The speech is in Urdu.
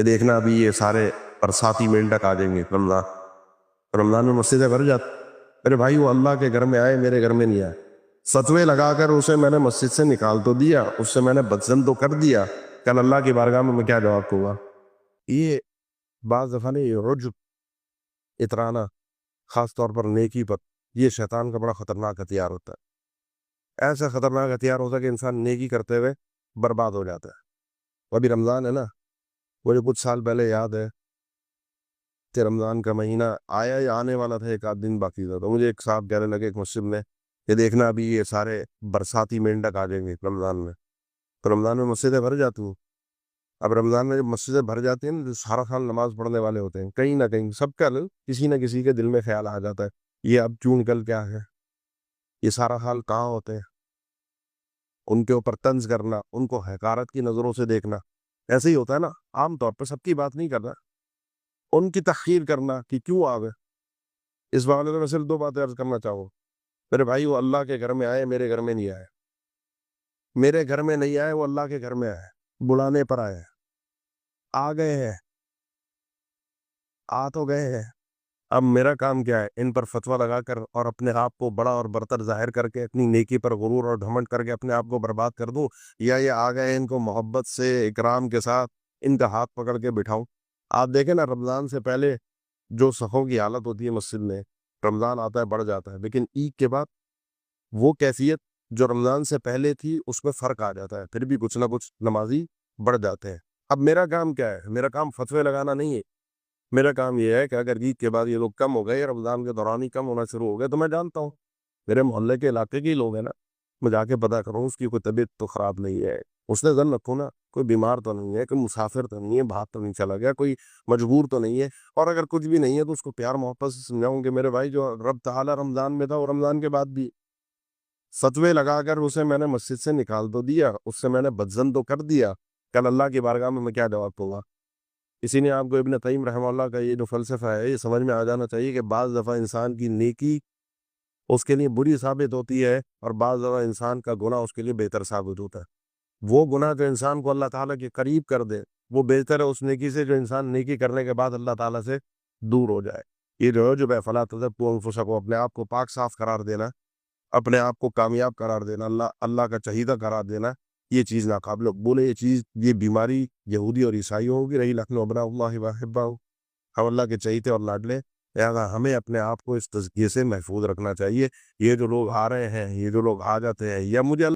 کہ دیکھنا ابھی یہ سارے برساتی مینڈک آ جائیں گے رمضان میں مسجدیں بھر جاتی. میرے بھائی وہ اللہ کے گھر میں آئے، میرے گھر میں نہیں آئے. فتوے لگا کر اسے میں نے مسجد سے نکال تو دیا، اس سے میں نے بدزن تو کر دیا، کل اللہ کی بارگاہ میں کیا جواب دوں گا؟ یہ بعض دفعہ یہ عجب، اترانا، خاص طور پر نیکی پر، یہ شیطان کا بڑا خطرناک ہتھیار ہوتا ہے. ایسا خطرناک ہتھیار ہوتا ہے کہ انسان نیکی کرتے ہوئے برباد ہو جاتا ہے. ابھی رمضان ہے نا، مجھے کچھ سال پہلے یاد ہے کہ رمضان کا مہینہ آیا یا آنے والا تھا، ایک آدھ دن باقی تھا، تو مجھے ایک صاحب کہنے لگے ایک مسجد میں کہ دیکھنا ابھی یہ سارے برساتی مینڈک آ جائیں گے رمضان میں. تو رمضان میں مسجدیں بھر جاتی ہیں. اب رمضان میں جب مسجدیں بھر جاتی ہیں تو سارا سال نماز پڑھنے والے ہوتے ہیں، کہیں نہ کہیں سب کا کسی نہ کسی کے دل میں خیال آ جاتا ہے یہ اب کیوں نکل کیا ہے، یہ سارا حال کہاں ہوتے ہیں. ان کے اوپر طنز کرنا، ان کو حقارت کی نظروں سے دیکھنا، ایسے ہی ہوتا ہے نا. عام طور پر سب کی بات نہیں کرنا، ان کی تحقیر کرنا کہ کیوں آ گئے. اس حوالے سے میں صرف دو باتیں عرض کرنا چاہوں. میرے بھائی وہ اللہ کے گھر میں آئے، میرے گھر میں نہیں آئے. میرے گھر میں نہیں آئے، وہ اللہ کے گھر میں آئے، بلانے پر آئے. آ گئے ہیں، آ تو گئے ہیں. اب میرا کام کیا ہے؟ ان پر فتویٰ لگا کر اور اپنے آپ کو بڑا اور برتر ظاہر کر کے اپنی نیکی پر غرور اور گھمنڈ کر کے اپنے آپ کو برباد کر دوں، یا یہ آ گئے ان کو محبت سے اکرام کے ساتھ ان کا ہاتھ پکڑ کے بٹھاؤں. آپ دیکھیں نا، رمضان سے پہلے جو صفوں کی حالت ہوتی ہے مسجد میں، رمضان آتا ہے بڑھ جاتا ہے، لیکن عید کے بعد وہ کیفیت جو رمضان سے پہلے تھی اس میں فرق آ جاتا ہے، پھر بھی کچھ نہ کچھ نمازی بڑھ جاتے ہیں. اب میرا کام کیا ہے؟ میرا کام فتوے لگانا نہیں ہے. میرا کام یہ ہے کہ اگر عید کے بعد یہ لوگ کم ہو گئے یا رمضان کے دوران ہی کم ہونا شروع ہو گئے تو میں جانتا ہوں میرے محلے کے علاقے کے ہی لوگ ہیں نا، میں جا کے پتا کروں اس کی کوئی طبیعت تو خراب نہیں ہے، اس نے ذہن رکھو نا، کوئی بیمار تو نہیں ہے، کوئی مسافر تو نہیں ہے، باہر تو نہیں چلا گیا، کوئی مجبور تو نہیں ہے. اور اگر کچھ بھی نہیں ہے تو اس کو پیار محبت سے سمجھاؤں کہ میرے بھائی جو رب تعالی رمضان میں تھا وہ رمضان کے بعد بھی. فتوے لگا کر اسے میں نے مسجد سے نکال تو دیا، اس سے میں نے بدزن تو کر دیا، کل اللہ کی بارگاہ میں کیا جواب دوں گا؟ اسی لیے آپ کو ابن قیم رحمہ اللہ کا یہ جو فلسفہ ہے یہ سمجھ میں آ جانا چاہیے کہ بعض دفعہ انسان کی نیکی اس کے لیے بری ثابت ہوتی ہے اور بعض دفعہ انسان کا گناہ اس کے لیے بہتر ثابت ہوتا ہے. وہ گناہ جو انسان کو اللہ تعالیٰ کے قریب کر دے وہ بہتر ہے اس نیکی سے جو انسان نیکی کرنے کے بعد اللہ تعالیٰ سے دور ہو جائے. یہ جو ہے فلا تزکوا انفسکم، اپنے آپ کو پاک صاف قرار دینا، اپنے آپ کو کامیاب قرار دینا، اللہ کا چہیدہ قرار دینا، یہ چیز ناقابل مقبول ہے. یہ بیماری یہودی اور عیسائیوں کی رہی. لکھنؤ ابناء اللہ واحبہ، ہم اللہ کے چہیتے اور لاڈلے، لہذا ہمیں اپنے آپ کو اس تزکیے سے محفوظ رکھنا چاہیے. یہ جو لوگ آ رہے ہیں، یہ جو لوگ آ جاتے ہیں، یا مجھے